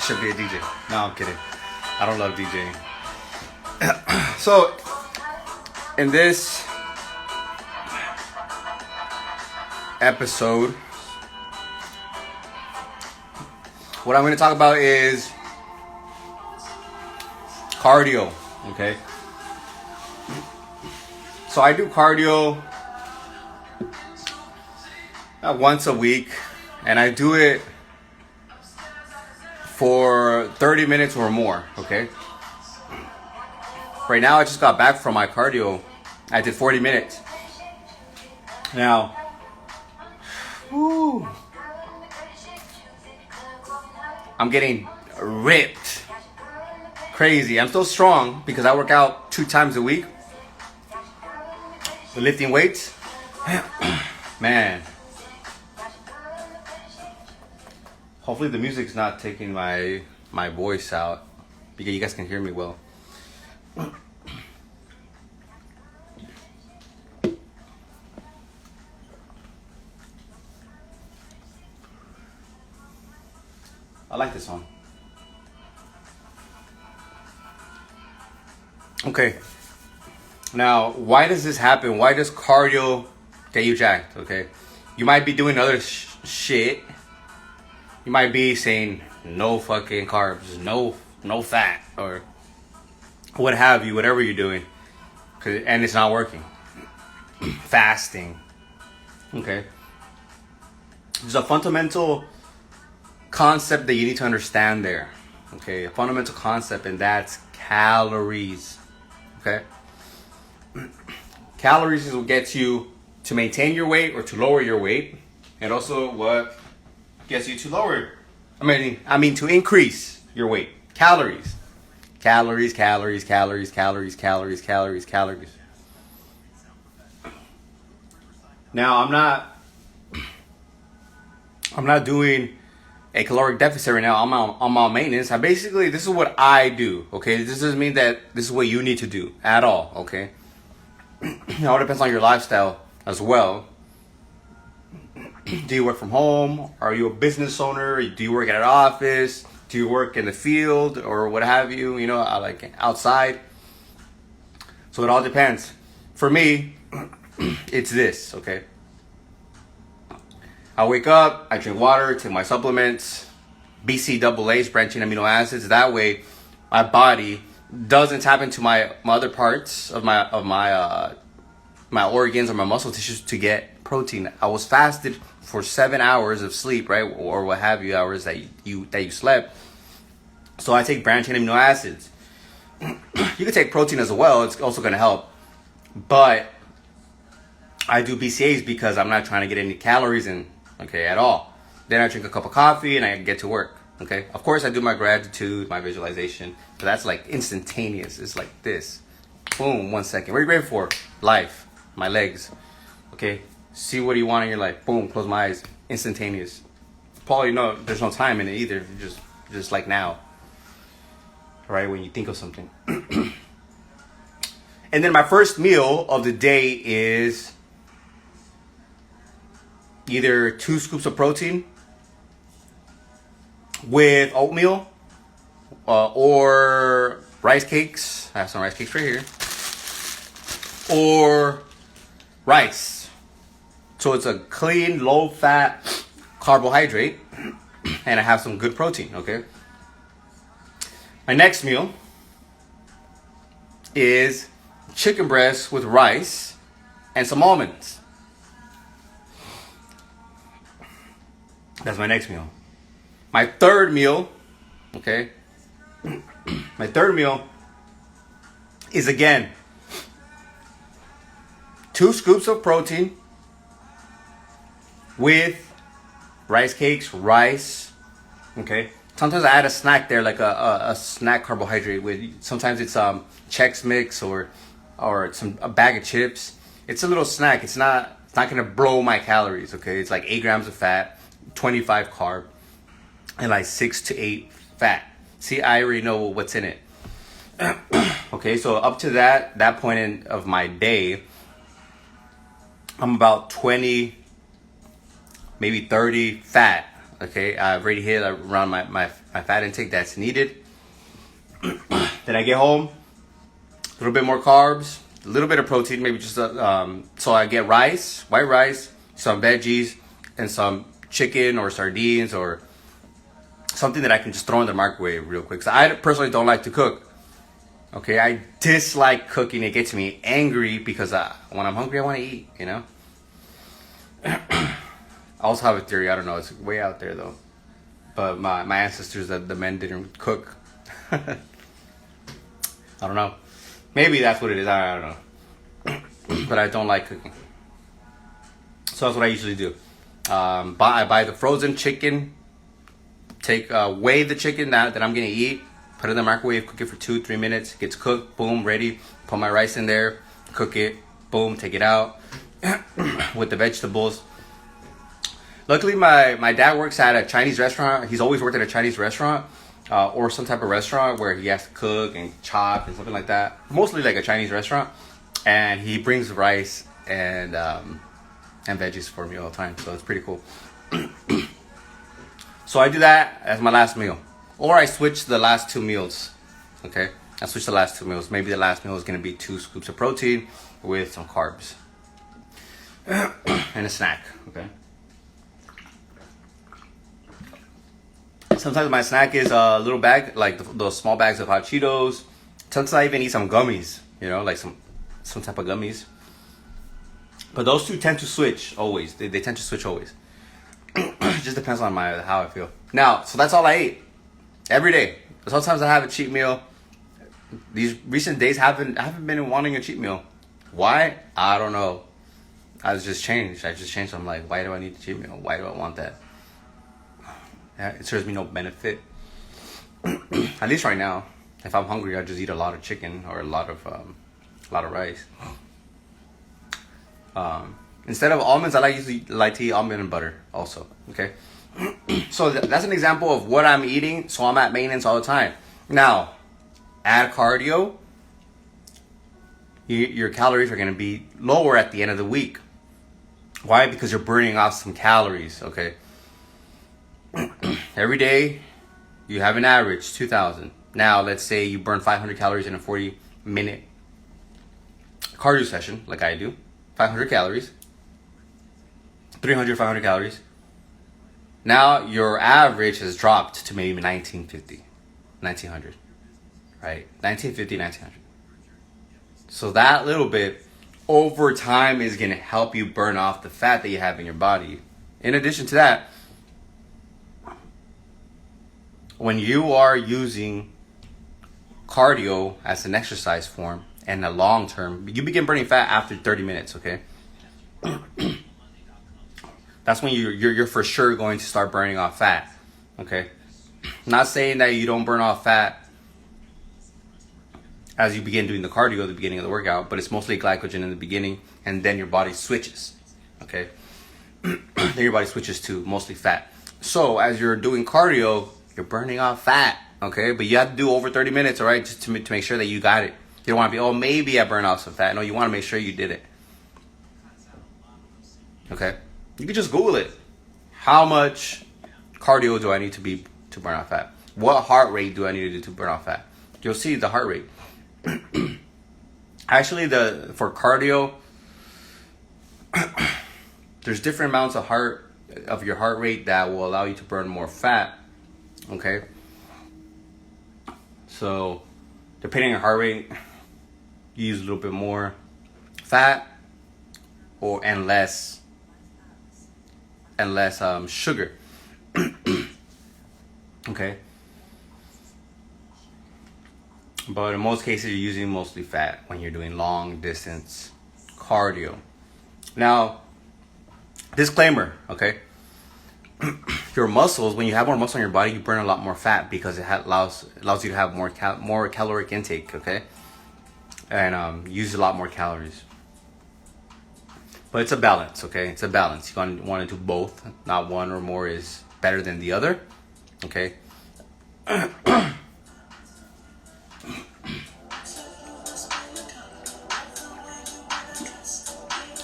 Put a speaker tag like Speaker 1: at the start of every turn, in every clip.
Speaker 1: should be a DJ. No, I'm kidding. I don't love DJing. So, in this episode, what I'm going to talk about is cardio, okay? So I do cardio once a week, and I do it for 30 minutes or more, okay? Right now, I just got back from my cardio. I did 40 minutes. Now, woo, I'm getting ripped. Crazy. I'm still strong because I work out 2 times a week. The lifting weights. Man. Hopefully the music's not taking my voice out because you guys can hear me well. I like this song. Okay. Now, why does this happen? Why does cardio get you jacked? Okay. You might be doing other shit. You might be saying no fucking carbs, no fat, or what have you, whatever you're doing, and it's not working. Fasting. Okay. There's a fundamental concept that you need to understand there. Okay, a fundamental concept, and that's calories. Okay. Calories is what gets you to maintain your weight or to lower your weight, and also what gets you to lower. I mean to increase your weight. Calories. Calories, calories, calories, calories, calories, calories, calories. Now, I'm not doing a caloric deficit right now. I'm on maintenance. This is what I do, okay? This doesn't mean that this is what you need to do at all, okay? It all depends on your lifestyle as well. Do you work from home? Are you a business owner? Do you work at an office? Do you work in the field or what have you? You know, like outside. So it all depends. For me, it's this, okay? I wake up, I drink water, take my supplements, BCAAs, branching amino acids. That way, my body doesn't tap into my other parts of my organs or my muscle tissues to get protein. I was fasted for 7 hours of sleep, right, or what have you, hours that you slept. So I take branching amino acids. You can take protein as well. It's also going to help, but I do BCAAs because I'm not trying to get any calories in, okay, at all. Then I drink a cup of coffee and I get to work, okay? Of course, I do my gratitude, my visualization, but that's like instantaneous. It's like this. Boom, 1 second. What are you grateful for? Life, my legs, okay? See what you want in your life. Boom, close my eyes. Instantaneous. Paul, you know, there's no time in it either. Just like now, right? When you think of something. And then my first meal of the day is either 2 scoops of protein with oatmeal or rice cakes. I have some rice cakes right here. Or rice. So it's a clean, low-fat carbohydrate, and I have some good protein, okay? My next meal is chicken breast with rice and some almonds. That's my next meal. My third meal, okay? My third meal is, again, 2 scoops of protein with rice cakes, rice, okay? Sometimes I add a snack there, like a snack carbohydrate with, sometimes it's Chex Mix or a bag of chips. It's a little snack. It's not gonna blow my calories, okay? It's like 8 grams of fat, 25 carb, and like 6 to 8 fat. See, I already know what's in it. Okay, so up to that point of my day, I'm about 20, maybe 30 fat, Okay, I've already hit around my fat intake that's needed. Then I get home, a little bit more carbs, a little bit of protein, maybe just so I get rice, white rice, some veggies, and some chicken or sardines or something that I can just throw in the microwave real quick. So I personally don't like to cook. Okay, I dislike cooking. It gets me angry because when I'm hungry, I want to eat, you know? I also have a theory. I don't know. It's way out there, though. But my ancestors, the men didn't cook. I don't know. Maybe that's what it is. I don't know. But I don't like cooking. So that's what I usually do. I buy the frozen chicken. Weigh the chicken that I'm going to eat. Put it in the microwave, cook it for 2-3 minutes. Gets cooked, boom, ready. Put my rice in there, cook it, boom, take it out with the vegetables. Luckily, my dad works at a Chinese restaurant. He's always worked at a Chinese restaurant or some type of restaurant where he has to cook and chop and something like that. Mostly like a Chinese restaurant. And he brings rice and veggies for me all the time. So it's pretty cool. So I do that as my last meal. Or I switch the last 2 meals, okay? I switch the last 2 meals. Maybe the last meal is going to be 2 scoops of protein with some carbs. And a snack, okay? Sometimes my snack is a little bag, like those small bags of hot Cheetos. Sometimes I even eat some gummies, you know, like some type of gummies. But those two tend to switch always. They tend to switch always. It just depends on how I feel. Now, so that's all I eat. Every day. Sometimes I have a cheat meal. These recent days I haven't been wanting a cheat meal. Why? I don't know. I just changed. I'm like, why do I need a cheat meal? Why do I want that? It serves me no benefit. At least right now. If I'm hungry, I just eat a lot of chicken or a lot of rice. Instead of almonds, I usually like to eat almond and butter also. Okay. So that's an example of what I'm eating. So I'm at maintenance all the time. Now, add cardio. Your calories are going to be lower at the end of the week. Why? Because you're burning off some calories. Okay. Every day, you have an average 2,000. Now, let's say you burn 500 calories in a 40-minute cardio session, like I do. 500 calories. 300, 500 calories. Now your average has dropped to maybe 1950, 1900, right? 1950, 1900. So that little bit over time is going to help you burn off the fat that you have in your body. In addition to that, when you are using cardio as an exercise form and a long term, you begin burning fat after 30 minutes, okay? That's when you're for sure going to start burning off fat, okay? Not saying that you don't burn off fat as you begin doing the cardio at the beginning of the workout, but it's mostly glycogen in the beginning, and then your body switches, okay? Then your body switches to mostly fat. So as you're doing cardio, you're burning off fat, okay? But you have to do over 30 minutes, all right, just to make sure that you got it. You don't want to be, oh, maybe I burn off some fat. No, you want to make sure you did it, okay? You can just Google it. How much cardio do I need to burn off fat? What heart rate do I need to do to burn off fat? You'll see the heart rate. Actually, for cardio, there's different amounts of your heart rate that will allow you to burn more fat. Okay. So, depending on heart rate, you use a little bit more fat and less sugar. Okay. But in most cases, you're using mostly fat when you're doing long distance cardio. Now, disclaimer, okay? Your muscles, when you have more muscle in your body, you burn a lot more fat because it allows you to have more caloric intake, okay? And use a lot more calories. But it's a balance, okay? It's a balance. You're going to want to do both. Not one or more is better than the other, okay?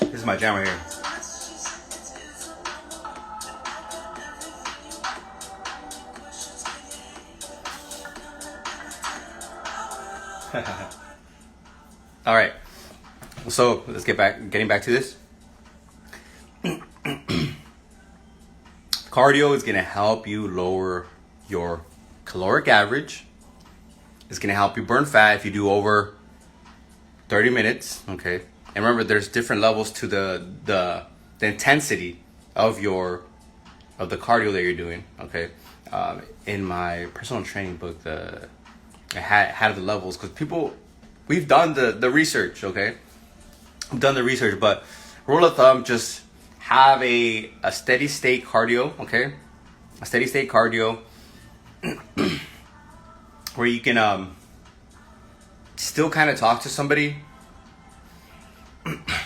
Speaker 1: This is my jam right here. All right. So let's getting back to this. Cardio is going to help you lower your caloric average. It's going to help you burn fat if you do over 30 minutes. Okay. And remember, there's different levels to the intensity of the cardio that you're doing. Okay. In my personal training book, I had the levels, because we've done the research. Okay. We've done the research, but rule of thumb, just have a steady state cardio. Okay. A steady state cardio where you can still kind of talk to somebody,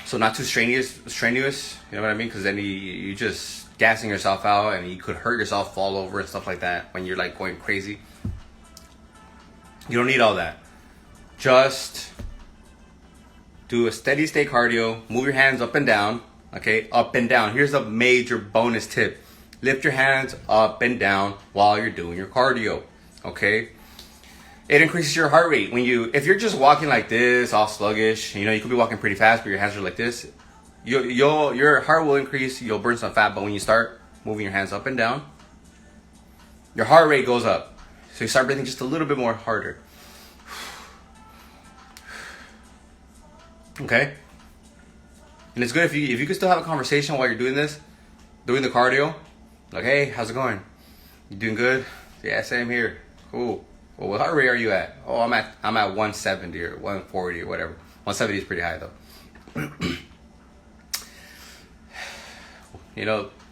Speaker 1: so not too strenuous, you know what I mean? Because then you just gassing yourself out, and you could hurt yourself, fall over and stuff like that when you're like going crazy. You don't need all that. Just do a steady state cardio. Move your hands up and down. Okay, up and down. Here's a major bonus tip: lift your hands up and down while you're doing your cardio. Okay, it increases your heart rate. If you're just walking like this, all sluggish, you could be walking pretty fast, but your hands are like this. Your heart will increase. You'll burn some fat, but when you start moving your hands up and down, your heart rate goes up. So you start breathing just a little bit more harder. Okay. And it's good if you can still have a conversation while you're doing the cardio. Like, hey, how's it going? You doing good? Yeah, same here. Cool. Well, what heart rate are you at? Oh, I'm at 170 or 140 or whatever. 170 is pretty high though.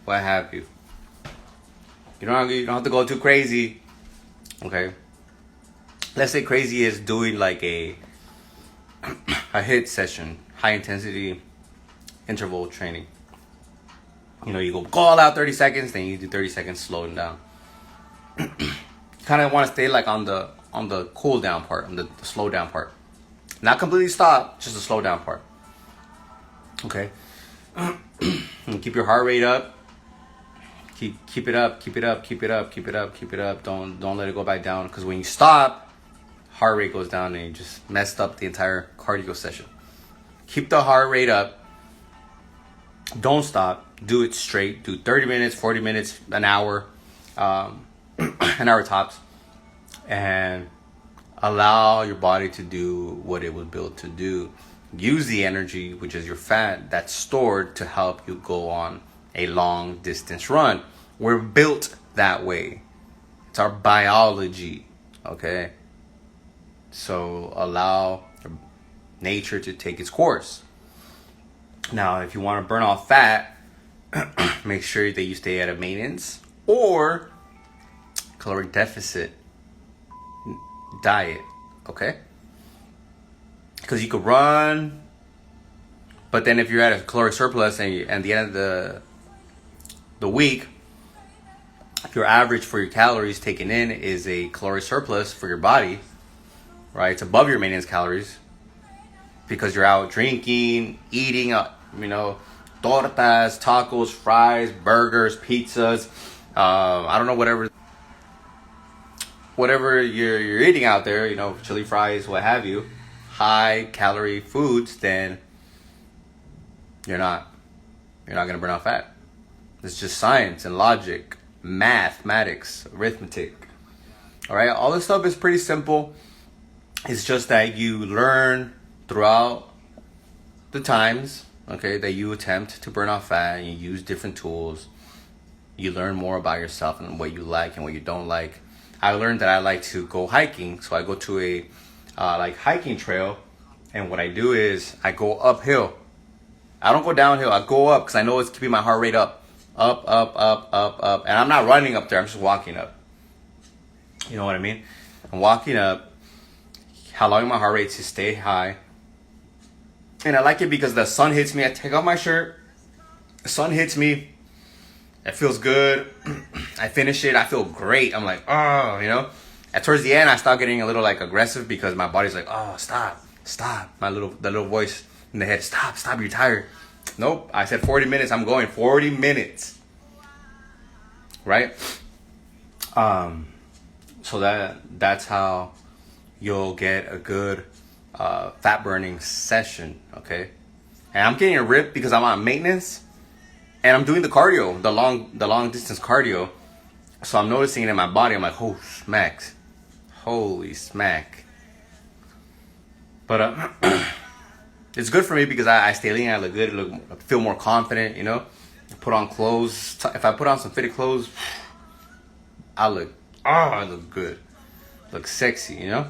Speaker 1: What have you. You don't have to go too crazy. Okay. Let's say crazy is doing like a HIIT session, high intensity interval training. You go all out 30 seconds, then you do 30 seconds slowing down. Kind of want to stay like on the cool down part, on the slow down part. Not completely stop, just the slow down part. Okay. And keep your heart rate up. Keep it up. Don't let it go back down, because when you stop, heart rate goes down and you just messed up the entire cardio session. Keep the heart rate up. Don't stop. Do it straight. Do 30 minutes, 40 minutes, an hour, an hour tops, and allow your body to do what it was built to do. Use the energy, which is your fat, that's stored to help you go on a long distance run. We're built that way. It's our biology. Okay. So allow nature to take its course. Now, if you want to burn off fat, make sure that you stay at a maintenance or caloric deficit diet. Okay. Because you could run, but then if you're at a caloric surplus and at the end of the week, if your average for your calories taken in is a caloric surplus for your body, right? It's above your maintenance calories because you're out drinking, eating, tortas, tacos, fries, burgers, pizzas, I don't know, whatever you're eating out there, chili fries, what have you, high calorie foods, then you're not going to burn off fat. It's just science and logic, mathematics, arithmetic. All right, all this stuff is pretty simple. It's just that you learn throughout the times, okay, that you attempt to burn off fat, and you use different tools. You learn more about yourself and what you like and what you don't like. I learned that I like to go hiking, so I go to a hiking trail, and what I do is I go uphill. I don't go downhill. I go up because I know it's keeping my heart rate up, up, and I'm not running up there. I'm just walking up. You know what I mean? I'm walking up, allowing my heart rate to stay high, and I like it because the sun hits me. I take off my shirt. The sun hits me. It feels good. I finish it. I feel great. I'm like, oh, At towards the end, I start getting a little aggressive because my body's like, oh, stop. The little voice in the head, stop, you're tired. Nope. I said 40 minutes. I'm going 40 minutes. Right? So that's how you'll get a good fat burning session. Okay, and I'm getting a rip because I'm on maintenance and I'm doing the cardio, the long distance cardio. So I'm noticing it in my body. I'm like, oh smacks, holy smack. But it's good for me because I stay lean, I look good, I feel more confident, you know. I put on clothes. If I put on some fitted clothes, I look good, look sexy, you know.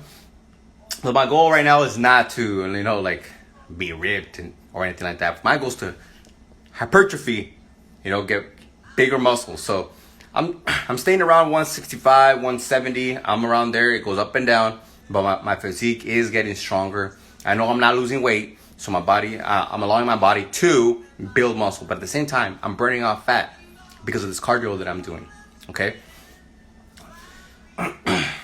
Speaker 1: But my goal right now is not to, you know, like be ripped or anything like that. My goal is to hypertrophy, you know, get bigger muscles. So I'm staying around 165, 170. I'm around there. It goes up and down, but my physique is getting stronger. I know I'm not losing weight, so my body, I'm allowing my body to build muscle. But at the same time, I'm burning off fat because of this cardio that I'm doing. Okay.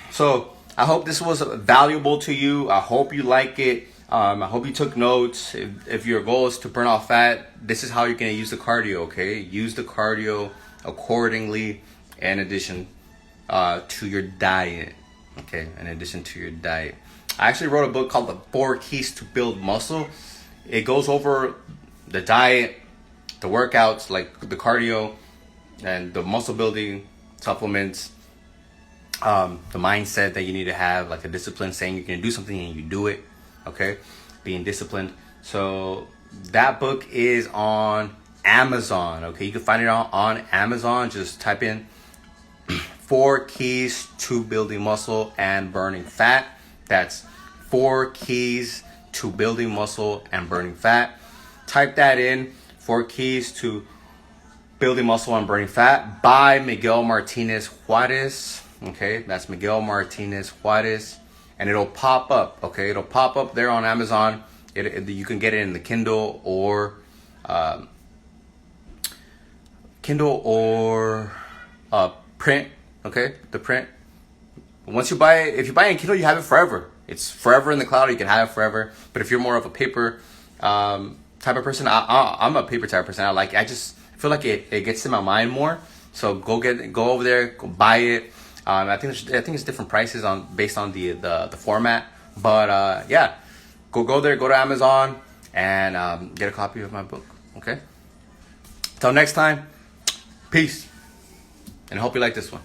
Speaker 1: So I hope this was valuable to you. I hope you like it. I hope you took notes. If your goal is to burn off fat, this is how you're going to use the cardio, okay? Use the cardio accordingly in addition to your diet, okay? In addition to your diet. I actually wrote a book called The 4 Keys to Build Muscle. It goes over the diet, the workouts, like the cardio, and the muscle building supplements, the mindset that you need to have, like a discipline, saying you're going to do something and you do it, okay? Being disciplined. So that book is on Amazon, okay? You can find it on Amazon. Just type in 4 Keys to Building Muscle and Burning Fat. That's 4 Keys to Building Muscle and Burning Fat. Type that in, 4 Keys to Building Muscle and Burning Fat by Miguel Martinez Juarez. Okay, that's Miguel Martinez Juarez. And it'll pop up, okay? It'll pop up there on Amazon. You can get it in the Kindle or print, okay? The print. Once you buy it, if you buy it in Kindle, you have it forever. It's forever in the cloud. You can have it forever. But if you're more of a paper type of person, I'm a paper type of person. I just feel like it gets in my mind more. So go over there, go buy it. I think it's different prices based on the format. But yeah, go there, go to Amazon and get a copy of my book. Okay. Till next time, peace, and I hope you like this one.